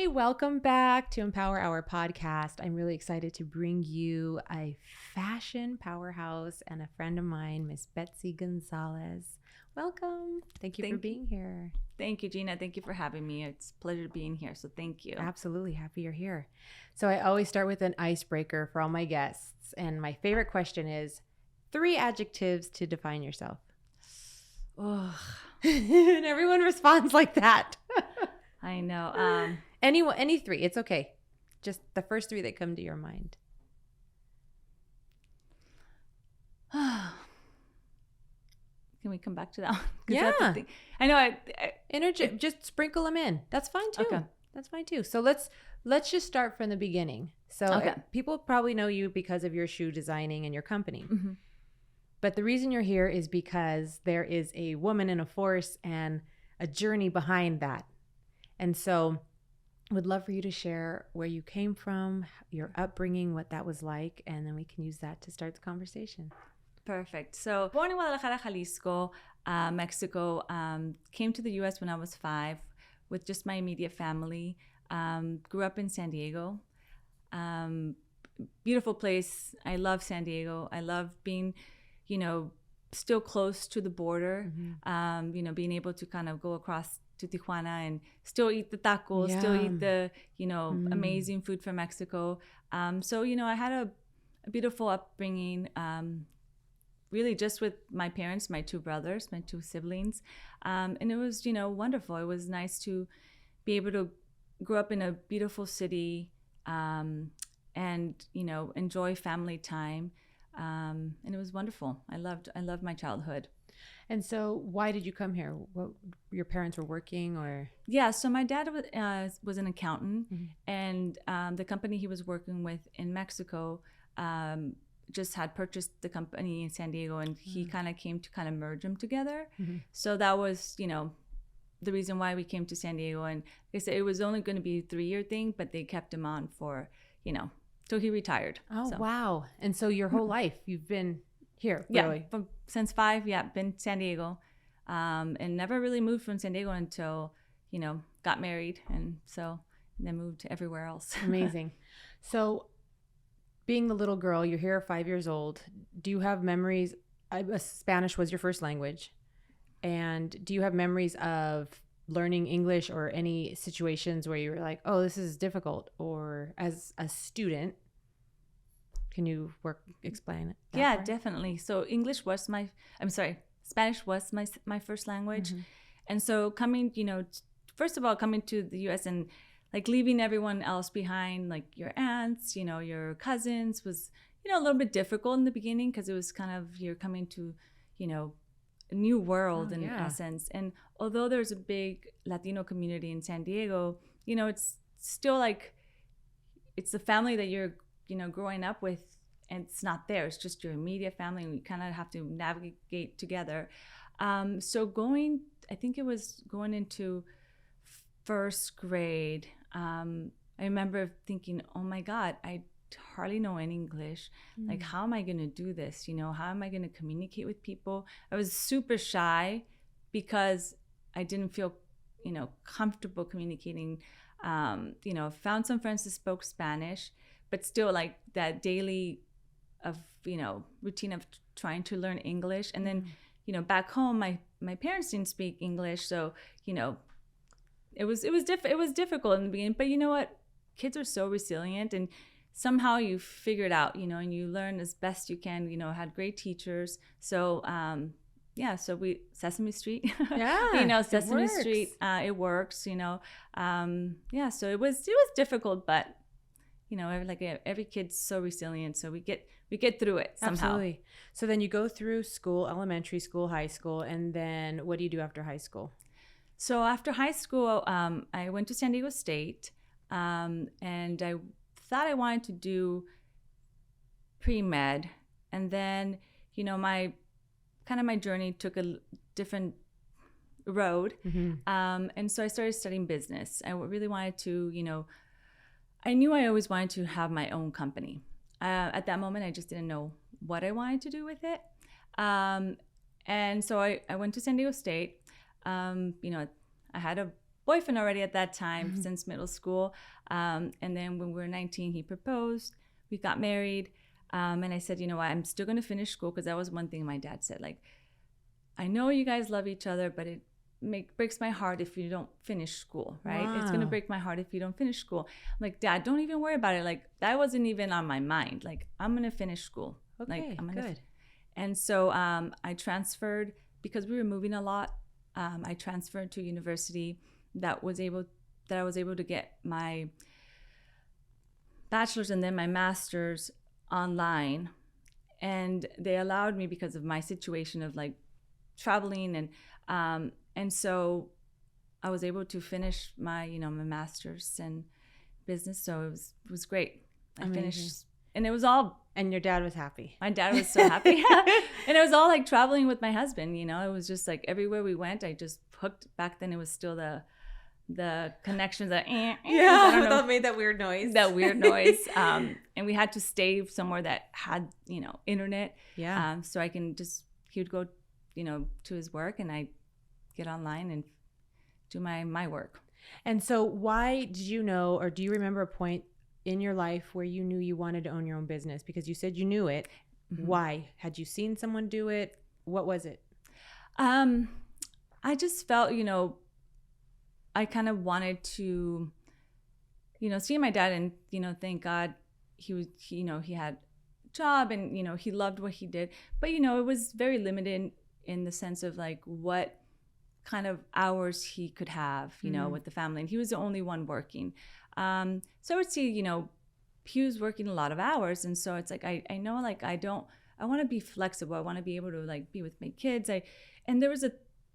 welcome back to Empower Hour podcast. I'm really excited to bring you a fashion powerhouse and a friend of mine, Miss Betzabe Gonzales. Welcome. Thank you for being here. Thank you, Gina. Thank you for having me. It's a pleasure being here. So thank you. Absolutely. Happy you're here. So I always start with an icebreaker for all my guests. And my favorite question is 3 adjectives to define yourself. Oh, And everyone responds like that. I know. Any 3. It's okay. Just the first 3 that come to your mind. Can we come back to that one? Yeah. That's the thing. I know. Just sprinkle them in. That's fine too. Okay. That's fine too. So let's just start from the beginning. So people probably know you because of your shoe designing and your company. Mm-hmm. But the reason you're here is because there is a woman in a force and a journey behind that. And so would love for you to share where you came from, your upbringing, what that was like, and then we can use that to start the conversation. Perfect. So born in Guadalajara, Jalisco, Mexico, came to the U.S. when I was 5 with just my immediate family. Grew up in San Diego. Beautiful place. I love San Diego. I love being, still close to the border, being able to kind of go across to Tijuana and still eat the tacos, still eat the, amazing food from Mexico. So, I had a beautiful upbringing, really just with my parents, my 2 brothers, my 2 siblings. And it was, wonderful. It was nice to be able to grow up in a beautiful city and, enjoy family time. And it was wonderful. I loved my childhood. And so why did you come here? What, your parents were working or? Yeah, so my dad was an accountant, and the company he was working with in Mexico just had purchased the company in San Diego, and he kind of came to kind of merge them together. So that was, the reason why we came to San Diego. And like I said, it was only going to be a 3-year thing, but they kept him on for, till he retired. Oh, so. Wow. And so your whole life you've been here, really? Yeah, since 5, been San Diego, and never really moved from San Diego until, got married, and then moved everywhere else. Amazing. So being the little girl, you're here 5 years old. Do you have memories? Spanish was your first language. And do you have memories of learning English or any situations where you were like, oh, this is difficult? Or as a student, can you explain it? Yeah, definitely. So Spanish was my first language. And so coming, first of all, coming to the U.S. and like leaving everyone else behind, like your aunts, your cousins was, a little bit difficult in the beginning because it was kind of, you're coming to, a new world in essence. And although there's a big Latino community in San Diego, it's still like, it's the family that you're, growing up with, and it's not there. It's just your immediate family, and you kind of have to navigate together. So I think it was going into first grade, I remember thinking, oh my God, I hardly know any English. Like, how am I going to do this? How am I going to communicate with people? I was super shy because I didn't feel, comfortable communicating. Found some friends that spoke Spanish, but still like that daily routine of trying to learn English. And then, back home, my parents didn't speak English. So, it was difficult in the beginning, but you know what? Kids are so resilient, and somehow you figure it out, and you learn as best you can. Had great teachers. So, so Sesame Street. Yeah, Sesame Street. It works. So it was difficult, but every kid's so resilient. So we get through it somehow. Absolutely. So then you go through school, elementary school, high school, and then what do you do after high school? So after high school, I went to San Diego State, and I thought I wanted to do pre-med. And then, my journey took a different road. And so I started studying business. I really wanted to, I knew I always wanted to have my own company. At that moment, I just didn't know what I wanted to do with it. And so I went to San Diego State. I had a boyfriend already at that time since middle school. And then when we were 19, he proposed. We got married. And I said, you know what, I'm still going to finish school, because that was one thing my dad said. Like, I know you guys love each other, but it breaks my heart if you don't finish school, right? Wow. It's going to break my heart if you don't finish school. I'm like, Dad, don't even worry about it. Like, that wasn't even on my mind. Like, I'm going to finish school. Okay, like, I'm gonna good. And so I transferred, because we were moving a lot. I transferred to a university that I was able to get my bachelor's and then my master's online. And they allowed me, because of my situation of like traveling, and so I was able to finish my my master's in business. So it was great. I Amazing. finished, and it was all. And your dad was happy. My dad was so happy. And it was all like traveling with my husband, it was just like everywhere we went, I just hooked. Back then it was still the connections that that made that weird noise. And we had to stay somewhere that had, internet. Yeah. So he would go, to his work, and I get online and do my work. And so why did you know, or do you remember a point in your life where you knew you wanted to own your own business? Because you said you knew it. Mm-hmm. Why? Had you seen someone do it? What was it? I just felt, I kind of wanted to, see my dad, and, thank God he had a job, and, he loved what he did. But, it was very limited in the sense of like what kind of hours he could have, with the family. And he was the only one working. So I would see, he was working a lot of hours. And so it's like, I know, like, I want to be flexible. I want to be able to like be with my kids. And there was a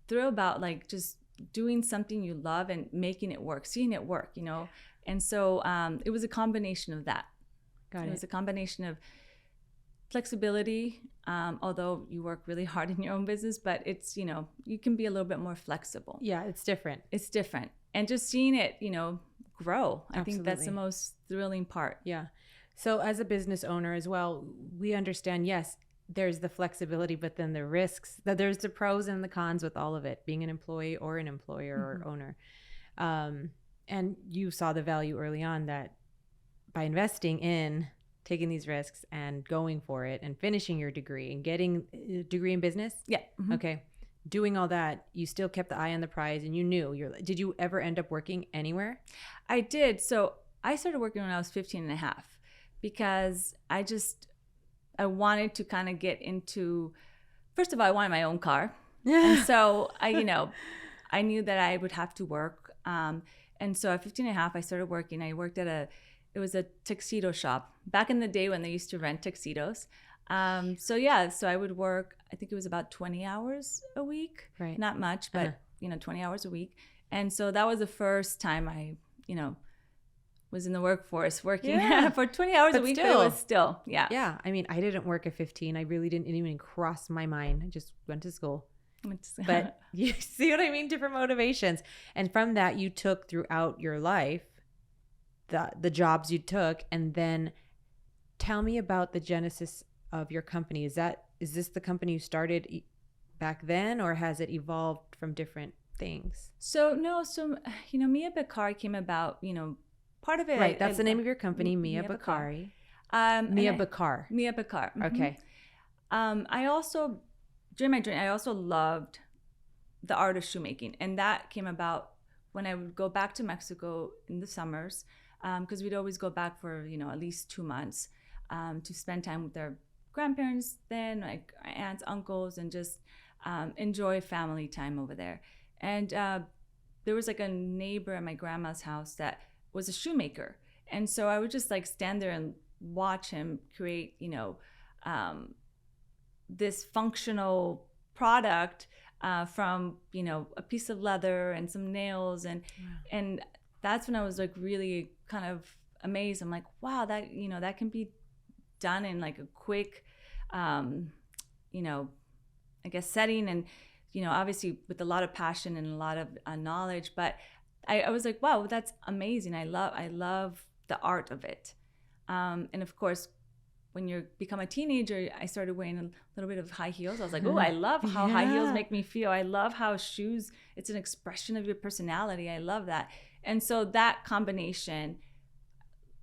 thrill about like just doing something you love and making it work, seeing it work, And so it was a combination of that. It was a combination of flexibility, although you work really hard in your own business, but it's, you can be a little bit more flexible. Yeah, it's different. It's different. And just seeing it, grow. Absolutely. I think that's the most thrilling part. Yeah. So as a business owner as well, we understand, yes, there's the flexibility, but then the risks, that there's the pros and the cons with all of it, being an employee or an employer or owner. And you saw the value early on that by investing in taking these risks and going for it and finishing your degree and getting a degree in business. Yeah. Mm-hmm. Okay. Doing all that, you still kept the eye on the prize, and you knew did you ever end up working anywhere? I did. So I started working when I was 15 and a half, because I wanted to kind of get into, first of all, I wanted my own car. And so I knew that I would have to work. And so at 15 and a half, I started working. I worked at it was a tuxedo shop back in the day when they used to rent tuxedos. So I would work, I think it was about 20 hours a week, right? Not much, but 20 hours a week. And so that was the first time I, was in the workforce working for 20 hours a week. Still. But it was still, yeah. Yeah. I mean, I didn't work at 15. I really didn't even cross my mind. I just went to school. But you see what I mean? Different motivations. And from that, you took throughout your life the jobs you took. And then tell me about the genesis of your company. Is this the company you started back then, or has it evolved from different things? So Mia Bakari came about, part of it. Right. That's the name of your company, Mia Bakari. Mia Bakar. Mia Bakar. Mm-hmm. Okay. I also, during my journey, I also loved the art of shoemaking. And that came about when I would go back to Mexico in the summers, because we'd always go back for, at least 2 months to spend time with our grandparents then, like our aunts, uncles, and just enjoy family time over there. And there was like a neighbor at my grandma's house that was a shoemaker. And so I would just like stand there and watch him create, this functional product from, a piece of leather and some nails. And that's when I was like really kind of amazed. I'm like, wow, that, that can be done in like a quick, I guess setting, and, obviously with a lot of passion and a lot of knowledge. But I was like, wow, that's amazing. I love the art of it. And of course, when you become a teenager, I started wearing a little bit of high heels. I was like, oh, I love how high heels make me feel. I love how shoes, it's an expression of your personality. I love that. And so that combination,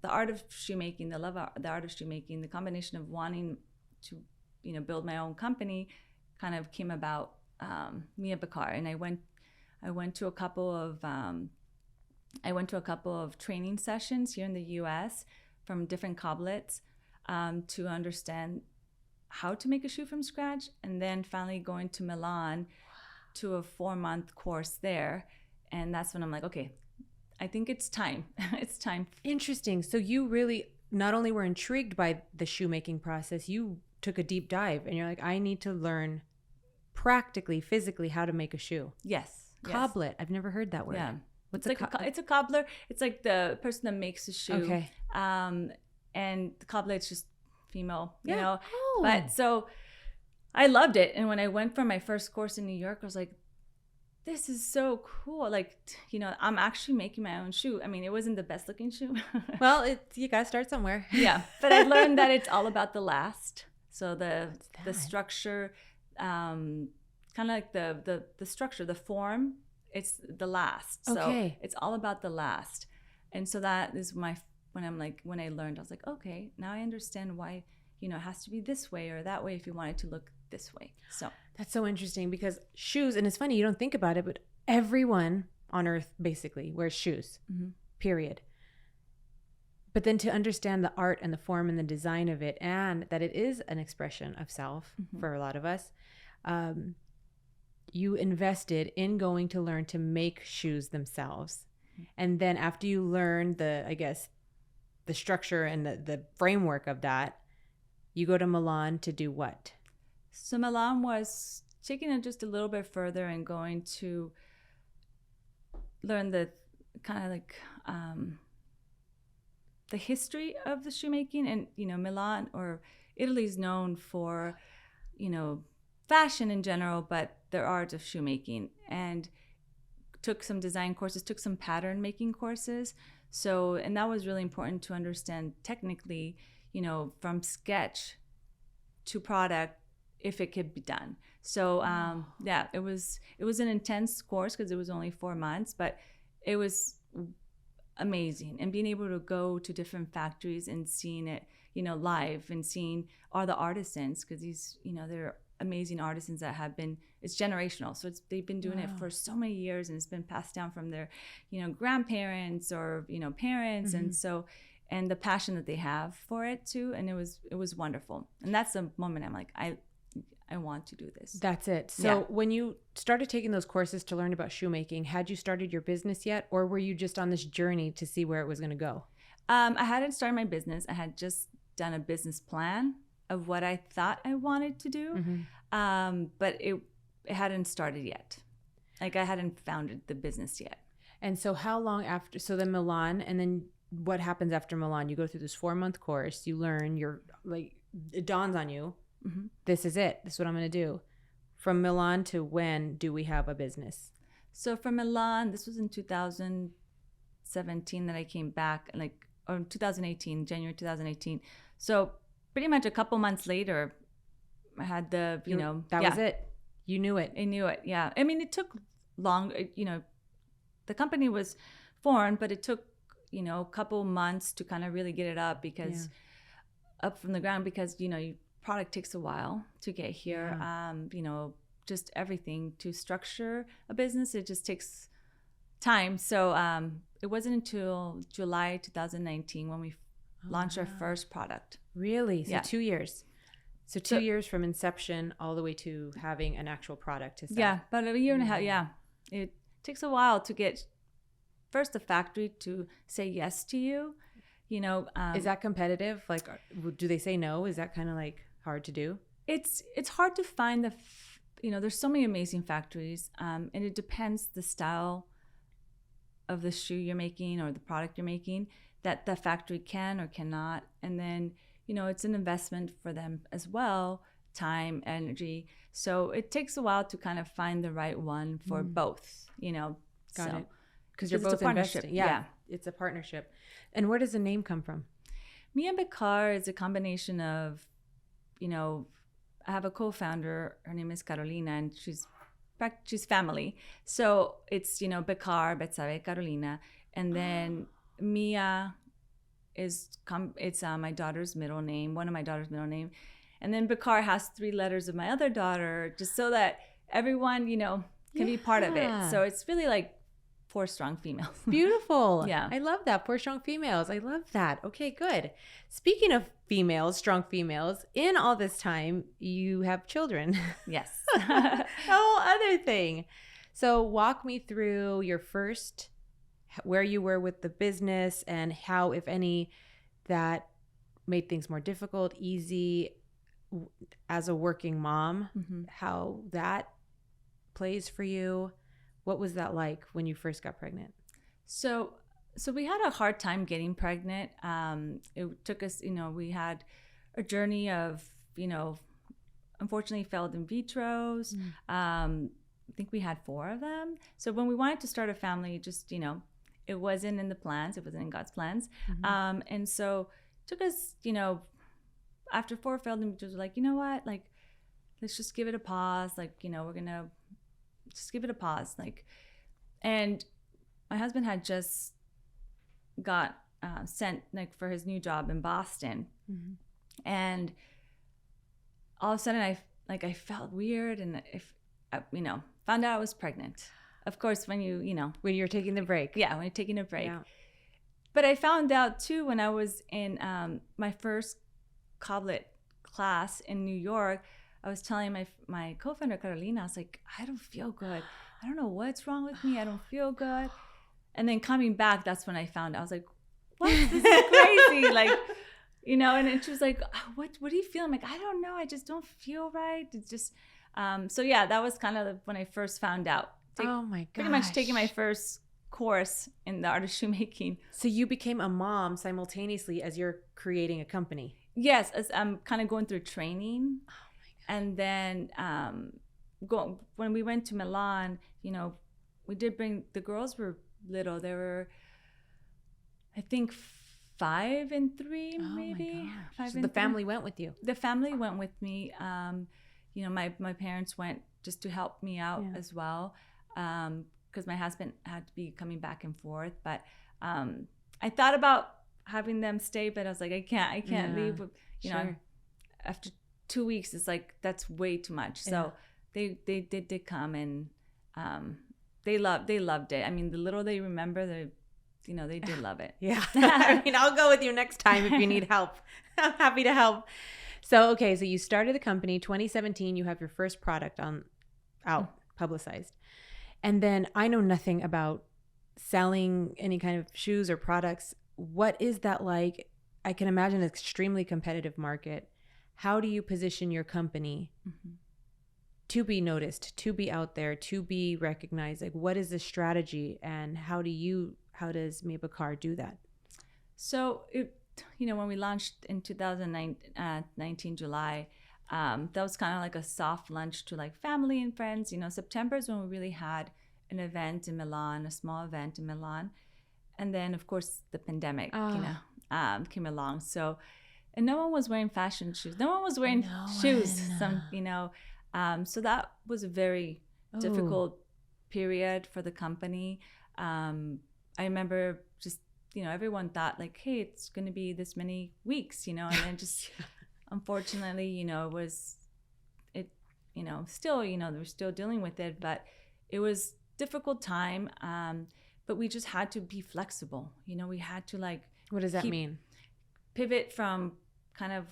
the art of shoemaking, the art of shoemaking, the combination of wanting to, build my own company kind of came about me at Bakar. And I went to a couple of training sessions here in the US from different coblets to understand how to make a shoe from scratch, and then finally going to Milan to a 4-month course there. And that's when I'm like, okay, I think it's time. It's time. Interesting. So you really not only were intrigued by the shoemaking process, you took a deep dive and you're like, I need to learn practically, physically how to make a shoe. Yes. Coblet. I've never heard that word. Yeah. What's it's a cobbler. It's like the person that makes the shoe. Okay. And the coblet's just female, you Yeah. know. Oh. But so I loved it. And when I went for my first course in New York, I was like, this is so cool. Like, I'm actually making my own shoe. I mean, it wasn't the best looking shoe. Well, you got to start somewhere. Yeah. But I learned that it's all about the last. So the structure, kind of like the structure, the form, it's the last. Okay. So it's all about the last. And so that is when I learned, I was like, okay, now I understand why, it has to be this way or that way if you want it to look this way. So that's so interesting because shoes, and it's funny, you don't think about it, but everyone on earth basically wears shoes, period. But then to understand the art and the form and the design of it, and that it is an expression of self for a lot of us, you invested in going to learn to make shoes themselves. And then after you learn the structure and the framework of that, you go to Milan to do what? So Milan was taking it just a little bit further and going to learn the kind of like the history of the shoemaking. And, Milan or Italy is known for, fashion in general, but their art of shoemaking. And took some design courses, took some pattern making courses. So, and that was really important to understand technically, from sketch to product, if it could be done. So, yeah, it was an intense course because it was only 4 months, but it was amazing. And being able to go to different factories and seeing it, live and seeing all the artisans, because these, they're amazing artisans that have been, it's generational. So they've been doing it for so many years, and it's been passed down from their, grandparents or, parents. And so, and the passion that they have for it too. And it was wonderful. And that's the moment I'm like, I want to do this. That's it. So when you started taking those courses to learn about shoemaking, had you started your business yet, or were you just on this journey to see where it was going to go? I hadn't started my business. I had just done a business plan of what I thought I wanted to do. But it hadn't started yet. Like I hadn't founded the business yet. And so how long after, so then Milan, and then what happens after Milan? You go through this 4-month course, you learn, it dawns on you, this is it. This is what I'm going to do. From Milan to when do we have a business? So from Milan, this was in 2017 that I came back, or 2018, January 2018. So pretty much a couple months later, I had the, that was it. You knew it. I knew it. Yeah. I mean, it took long, the company was formed, but it took, a couple months to kind of really get it up up from the ground, because, product takes a while to get here. Just everything to structure a business, it just takes time. So it wasn't until July 2019 when we launched our first product. Really? So 2 years. So 2 years from inception all the way to having an actual product to sell. Yeah, about a year and a half. Yeah, it takes a while to get first the factory to say yes to you. Is that competitive? Like, do they say no? Is that kind of like hard to do? It's hard to find there's so many amazing factories, and it depends the style of the shoe you're making or the product you're making that the factory can or cannot. And then, it's an investment for them as well, time, energy. So it takes a while to kind of find the right one for both, Got it. Because you're both investing. Yeah, it's a partnership. And where does the name come from? Me and Bekar is a combination of, I have a co-founder. Her name is Carolina, and she's family. So it's, Bekar, Betzabe, Carolina. And then Mia it's my daughter's middle name, one of my daughter's middle name. And then Bekar has 3 letters of my other daughter, just so that everyone, can be part of it. So it's really like 4 strong females. Beautiful. Yeah. I love that. 4 strong females. I love that. Okay, good. Speaking of females, strong females, in all this time, you have children. Yes. A whole other thing. So walk me through your first, where you were with the business and how, if any, that made things more difficult, easy as a working mom, how that plays for you. What was that like when you first got pregnant? So we had a hard time getting pregnant. It took us, we had a journey of, unfortunately failed in vitros. I think we had 4 of them. So when we wanted to start a family, just, it wasn't in the plans. It wasn't in God's plans. And so it took us, after 4 failed in vitros, we're like, you know what? Like, let's just give it a pause. Like, we're going to just give it a pause. Like, and my husband had just got sent like for his new job in Boston. And all of a sudden I felt weird. And if, found out I was pregnant. Of course, when when you're taking the break. Yeah, when you're taking a break. Yeah. But I found out too when I was in my first Coblet class in New York. I was telling my co-founder Carolina, I was like, I don't feel good. I don't know what's wrong with me. I don't feel good. And then coming back, that's when I found out. I was like, what? This is crazy. Like, and then she was like, what do you feel? I'm like, I don't know. I just don't feel right. It's just, so yeah, that was kind of when I first found out. Oh my gosh. Pretty much taking my first course in the art of shoemaking. So you became a mom simultaneously as you're creating a company. Yes, as I'm kind of going through training. Oh my God. And then when we went to Milan, we did bring, the girls were little. They were, I think, 5 and 3, maybe. 5 so and the 3. family went with you. The family went with me. My parents went just to help me out as well, because my husband had to be coming back and forth. But I thought about having them stay, but I was like, I can't leave. Sure. After 2 weeks, it's like that's way too much. So they did come, and they loved it. I mean, the little they remember, they did love it. Yeah. I mean, I'll go with you next time if you need help. I'm happy to help. So you started the company 2017. You have your first product out publicized, and then I know nothing about selling any kind of shoes or products. What is that like? I can imagine an extremely competitive market. How do you position your company to be noticed, to be out there, to be recognized? Like, what is the strategy, and how does Mia Bekar do that? So, when we launched in 2019 July, that was kind of like a soft launch to like family and friends. September is when we really had an event in Milan, a small event in Milan. And then, of course, the pandemic, came along. So, and no one was wearing fashion shoes. No one was wearing shoes. So that was a very difficult period for the company. I remember just, everyone thought like, hey, it's going to be this many weeks, and then just, unfortunately, still, we're still dealing with it, but it was difficult time. But we just had to be flexible. We had to like. What does that mean? Pivot from kind of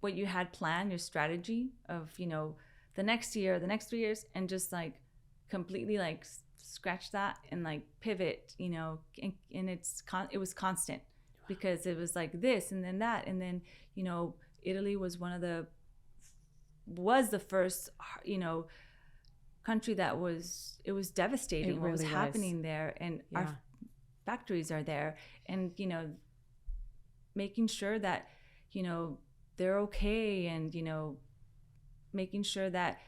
what you had planned, your strategy of, the next year, the next 3 years, and just like completely like scratch that and like pivot, and it was constant because it was like this and then that. And then, Italy was the first, country that it was devastating what was happening there. And our factories are there, and making sure that they're okay, and making sure that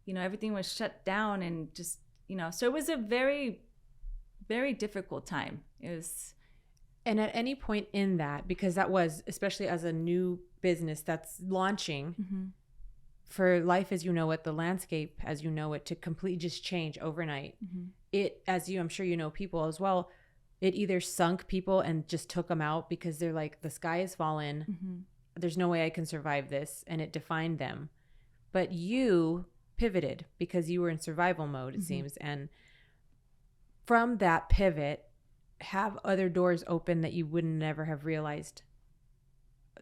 everything was shut down, and just so it was a very, very difficult time. It was, And at any point in that, because that was, especially as a new business that's launching, for life as you know it, the landscape as you know it, to completely just change overnight. It, as you, I'm sure you know people as well, it either sunk people and just took them out because they're like, the sky has fallen. There's no way I can survive this. And it defined them. But you pivoted because you were in survival mode, it seems. And from that pivot, have other doors open that you would never have realized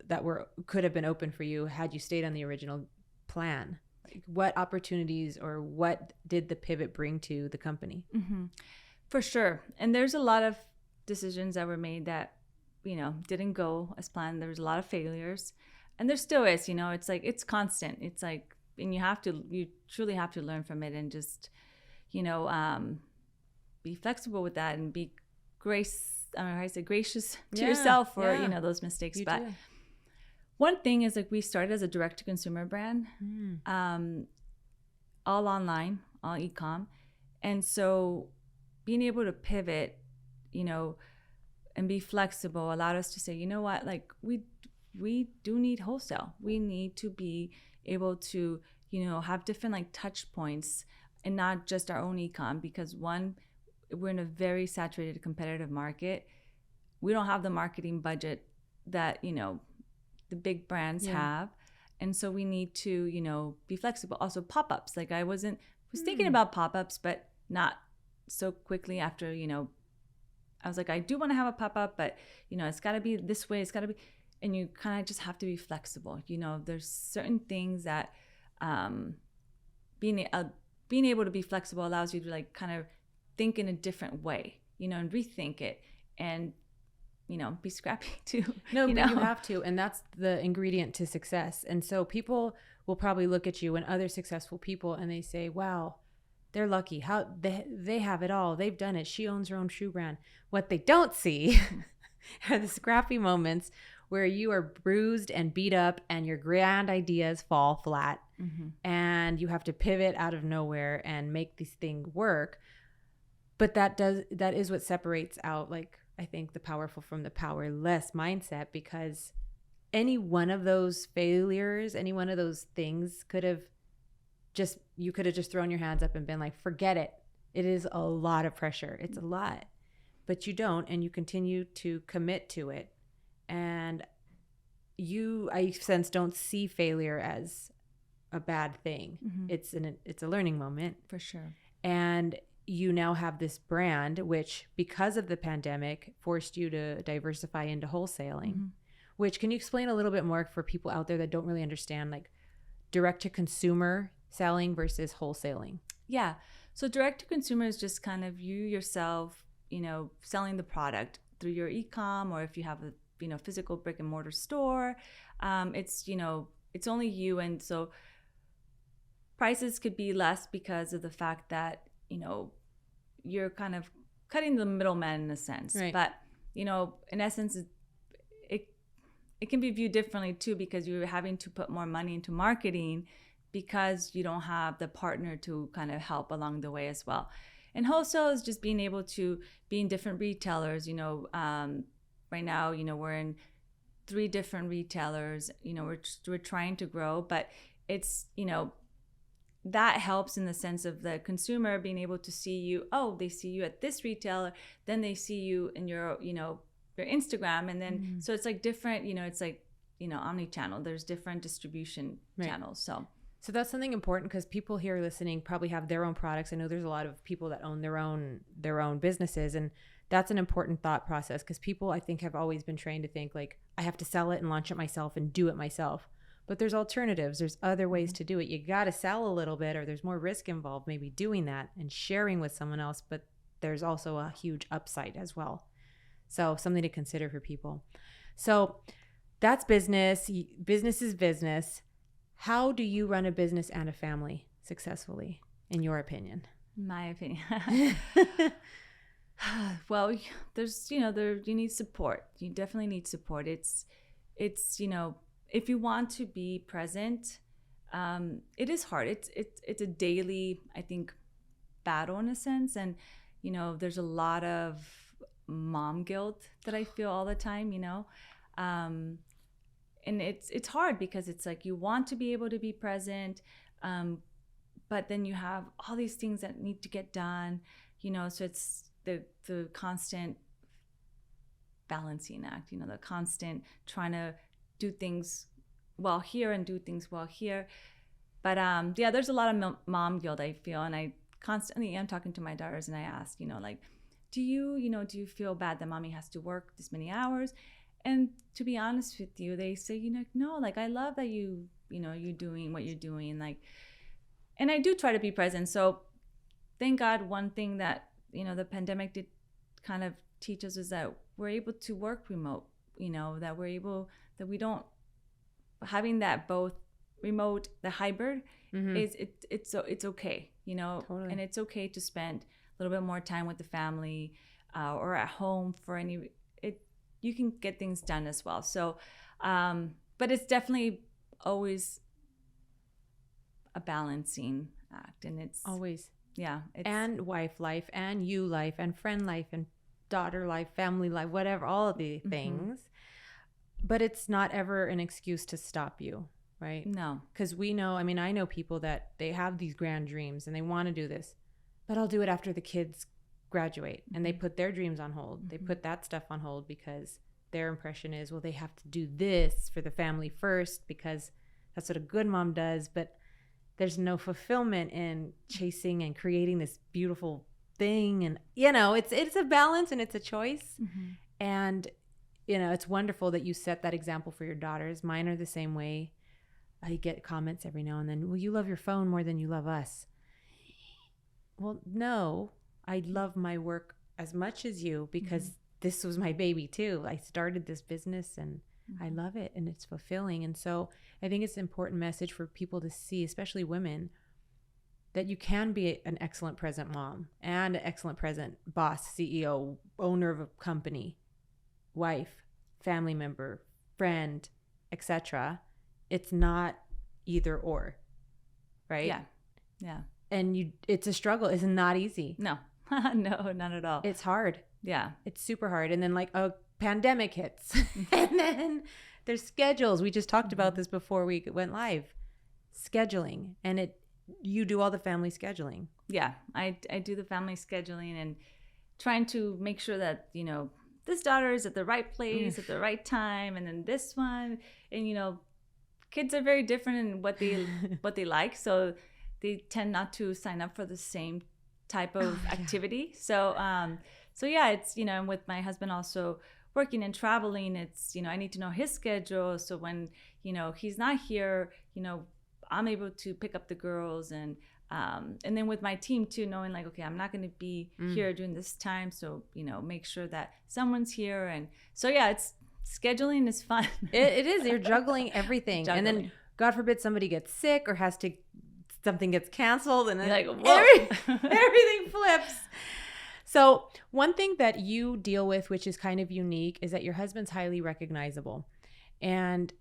that could have been open for you had you stayed on the original plan. Like, what opportunities or what did the pivot bring to the company? For sure. And there's a lot of decisions that were made that, didn't go as planned. There was a lot of failures, and there still is. It's like, it's constant. It's like, and you truly have to learn from it and just, be flexible with that and be gracious to yourself for, those mistakes. But one thing is, like, we started as a direct to consumer brand, all online, all e-com. And so being able to pivot, and be flexible allowed us to say, you know what, like, we do need wholesale. We need to be able to, have different like touch points and not just our own e-com, because one, we're in a very saturated competitive market. We don't have the marketing budget that, the big brands have. And so we need to, be flexible. Also pop-ups. Like, I was thinking about pop-ups, but not so quickly after, I was like, I do want to have a pop-up, but, it's got to be this way. It's got to be, and you kind of just have to be flexible. There's certain things that being able to be flexible allows you to like kind of think in a different way, and rethink it and, be scrappy too. No, but you have to. And that's the ingredient to success. And so people will probably look at you and other successful people and they say, wow, they're lucky. How they have it all. They've done it. She owns her own shoe brand. What they don't see are the scrappy moments where you are bruised and beat up and your grand ideas fall flat and you have to pivot out of nowhere and make this thing work. But that is what separates out, like, I think, the powerful from the powerless mindset, because any one of those failures, any one of those things you could have just thrown your hands up and been like, forget it. It is a lot of pressure. It's a lot. But you don't, and you continue to commit to it. And you, I sense, don't see failure as a bad thing. It's a learning moment. For sure. And you now have this brand, which, because of the pandemic, forced you to diversify into wholesaling, which, can you explain a little bit more for people out there that don't really understand, like, direct to consumer selling versus wholesaling? Yeah. So direct to consumer is just kind of you yourself, selling the product through your e-com, or if you have a, physical brick and mortar store, it's only you. And so prices could be less because of the fact that, you're kind of cutting the middleman in a sense. Right. But, in essence, it can be viewed differently too, because you're having to put more money into marketing because you don't have the partner to kind of help along the way as well. And wholesale is just being able to be in different retailers. Right now, we're in 3 different retailers. We're trying to grow, but it's, that helps in the sense of the consumer being able to see you. Oh, they see you at this retailer, then they see you in your, your Instagram. And then, so it's like different, it's like, omni-channel. There's different distribution channels. So that's something important, because people here listening probably have their own products. I know there's a lot of people that own their own businesses, and that's an important thought process, because people, I think, have always been trained to think like, I have to sell it and launch it myself and do it myself. But there's alternatives. There's other ways to do it. You got to sell a little bit, or there's more risk involved maybe doing that and sharing with someone else. But there's also a huge upside as well. So something to consider for people. So that's business. Business is business. How do you run a business and a family successfully, in your opinion? My opinion. Well, there's, you need support. You definitely need support. It's, if you want to be present, it is hard. It's a daily, I think, battle in a sense. And, there's a lot of mom guilt that I feel all the time, you know. And it's hard because it's like you want to be able to be present, but then you have all these things that need to get done, you know. So it's the constant balancing act, you know, the constant trying to do things well here and do things well here. But yeah, there's a lot of mom guilt I feel, and I constantly am talking to my daughters, and I ask, you know, like, do you feel bad that mommy has to work this many hours? And to be honest with you, they say, you know, no, like, I love that you're doing what you're doing, like, and I do try to be present. So thank God, one thing that, you know, the pandemic did kind of teach us is that we're able to work remote, you know, that we don't having that both remote, the hybrid it's okay, you know. Totally. And it's okay to spend a little bit more time with the family or at home for you can get things done as well. So but it's definitely always a balancing act, and it's always and wife life and you life and friend life and daughter life, family life, whatever, all of the things. But it's not ever an excuse to stop you, right? No. Because we know, I mean, I know people that they have these grand dreams and they want to do this, but I'll do it after the kids graduate. And they put their dreams on hold. They put that stuff on hold because their impression is, well, they have to do this for the family first because that's what a good mom does. But there's no fulfillment in chasing and creating this beautiful thing. And, you know, it's a balance and it's a choice. And, you know, it's wonderful that you set that example for your daughters. Mine are the same way. I get comments every now and then, well, you love your phone more than you love us. Well, no, I love my work as much as you because this was my baby too. I started this business and I love it and it's fulfilling. And so I think it's an important message for people to see, especially women, that you can be an excellent present mom and an excellent present boss, CEO, owner of a company, wife, family member, friend, etc. It's not either or, right? Yeah. And it's a struggle. It's not easy. No, no, not at all. It's hard. Yeah. It's super hard. And then like a pandemic hits and then there's schedules. We just talked about this before we went live. Scheduling. And you do all the family scheduling. Yeah, I do the family scheduling and trying to make sure that, you know, this daughter is at the right place at the right time, and then this one, and, you know, kids are very different in what they like, so they tend not to sign up for the same type of activity. So yeah, it's, you know, and with my husband also working and traveling, it's, you know, I need to know his schedule, so when, you know, he's not here, you know, I'm able to pick up the girls, and then with my team too, knowing like, okay, I'm not going to be here during this time, so, you know, make sure that someone's here. And so yeah, it's scheduling is fun. It is. You're juggling everything. And then God forbid somebody gets sick or something gets canceled, and then like, whoa. Everything flips. So one thing that you deal with, which is kind of unique, is that your husband's highly recognizable, and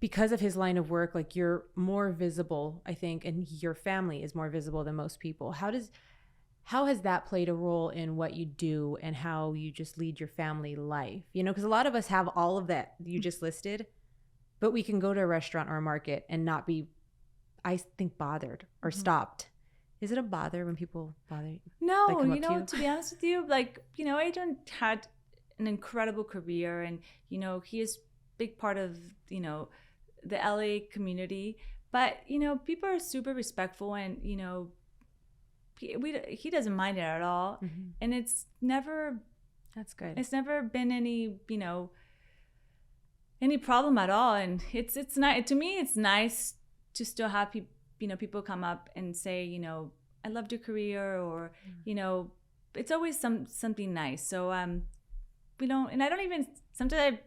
because of his line of work, like, you're more visible, I think, and your family is more visible than most people. How has that played a role in what you do and how you just lead your family life? You know, because a lot of us have all of that you just listed, but we can go to a restaurant or a market and not be, I think, bothered or stopped. Is it a bother when people bother you? No, you know, to be honest with you, like, you know, Adrian had an incredible career, and, you know, he is big part of, you know, the LA community, but, you know, people are super respectful, and, you know, he doesn't mind it at all. And it's never, that's good. It's never been any, you know, any problem at all. And it's nice to me. It's nice to still have people, you know, people come up and say, you know, I loved your career, or, you know, it's always something nice. So we don't, and I don't even, sometimes I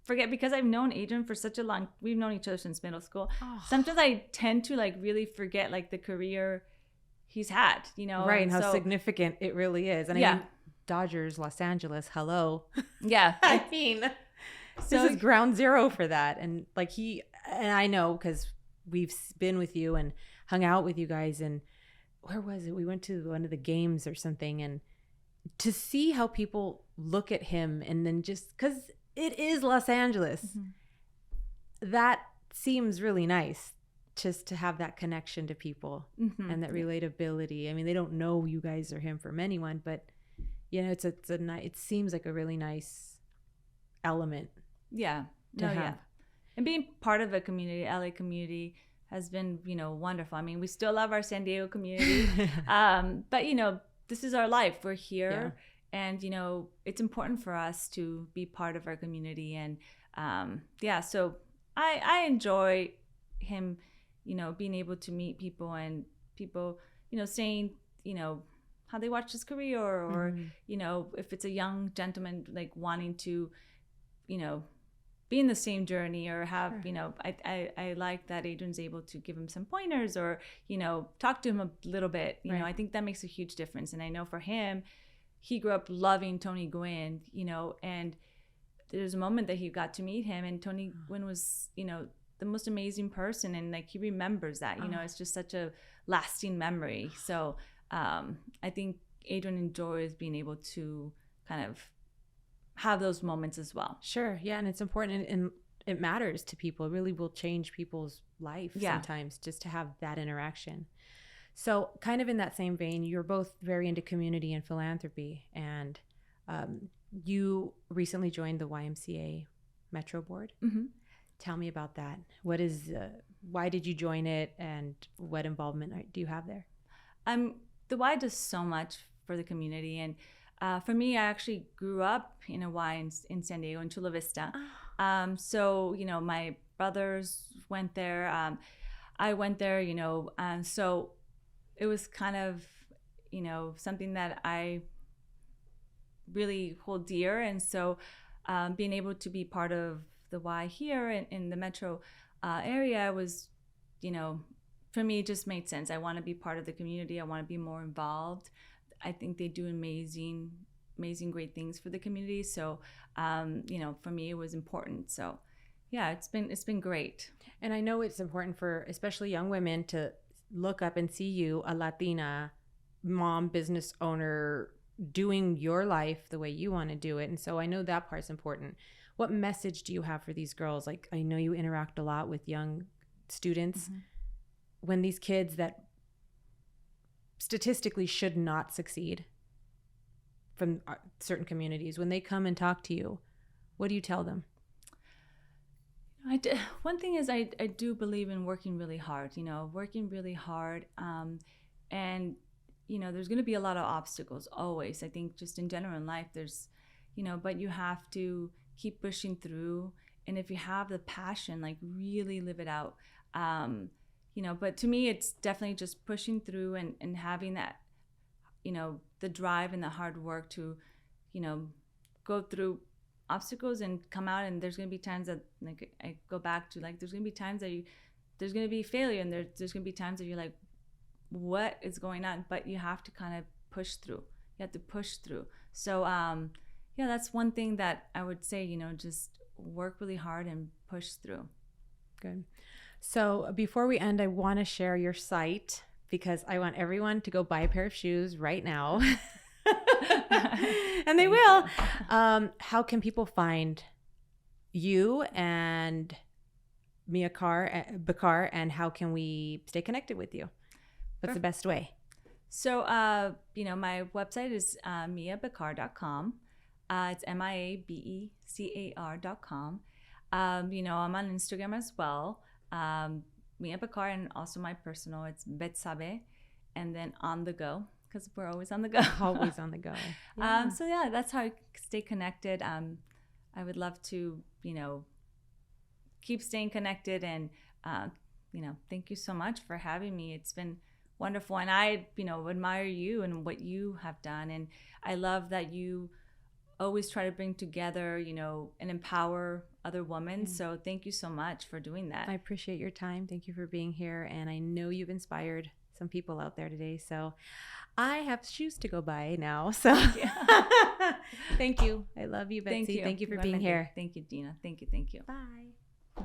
forget, because I've known Adrian for such a long, we've known each other since middle school. Sometimes I tend to like really forget like the career he's had, you know. Right, and how significant it really is. And I mean, Dodgers, Los Angeles, hello. Yeah. I mean, this is ground zero for that. And like and I know because we've been with you and hung out with you guys, and where was it? We went to one of the games or something, and to see how people look at him, and then just because it is Los Angeles, that seems really nice, just to have that connection to people and that relatability. I mean, they don't know you guys or him from anyone, but it seems like a really nice element to have. And being part of a community, LA community, has been, wonderful. I mean, we still love our San Diego community, but this is our life. We're here, and it's important for us to be part of our community. And so I enjoy him, being able to meet people, and people, saying, how they watch his career, or if it's a young gentleman like wanting to, be in the same journey, or have, I like that Adrian's able to give him some pointers, or, talk to him a little bit. I think that makes a huge difference. And I know for him, he grew up loving Tony Gwynn, and there's a moment that he got to meet him, and Tony Gwynn was, the most amazing person. And like, he remembers that, it's just such a lasting memory. So I think Adrian enjoys being able to kind of have those moments as well. Sure. Yeah. And it's important, and it matters to people. It really will change people's life sometimes, just to have that interaction. So kind of in that same vein, you're both very into community and philanthropy, and you recently joined the YMCA Metro Board. Tell me about that. Why did you join it, and what involvement do you have there? The Y does so much for the community, and for me, I actually grew up in a Y in San Diego, in Chula Vista. So, my brothers went there. I went there, so it was kind of, something that I really hold dear. And so being able to be part of the Y here in the metro area was, for me, it just made sense. I want to be part of the community. I want to be more involved. I think they do amazing, great things for the community. So, for me, it was important. So, yeah, it's been great. And I know it's important for especially young women to look up and see you, a Latina mom, business owner, doing your life the way you want to do it. And so I know that part's important. What message do you have for these girls? Like, I know you interact a lot with young students. When these kids that statistically should not succeed from certain communities, when they come and talk to you, what do you tell them? One thing is, I do believe in working really hard, and, there's going to be a lot of obstacles always. I think just in general in life, there's, but you have to keep pushing through. And if you have the passion, like, really live it out. But to me, it's definitely just pushing through and having that, the drive and the hard work to, go through obstacles and come out. And there's going to be times that, like, I go back to, like, there's going to be times that there's going to be failure, and there's going to be times that you're like, what is going on? But you have to kind of push through. You have to push through. So, that's one thing that I would say, just work really hard and push through. Good. So before we end, I want to share your site, because I want everyone to go buy a pair of shoes right now. And they will. How can people find you and Mia Bakar, and how can we stay connected with you? What's the best way? So, my website is miabekar.com. It's miabecar.com. I'm on Instagram as well. Mia Bakar, and also my personal, it's Betzabe, and then On the Go, because we're always on the go. Always on the go. Yeah. So that's how I stay connected. I would love to, keep staying connected, and thank you so much for having me. It's been wonderful, and I admire you and what you have done, and I love that you always try to bring together, and empower other women. So thank you so much for doing that. I appreciate your time. Thank you for being here. And I know you've inspired some people out there today. So I have shoes to go buy now. So thank you. I love you, Betsy. Thank you for being here. Thank you, Gina. Thank you. Bye.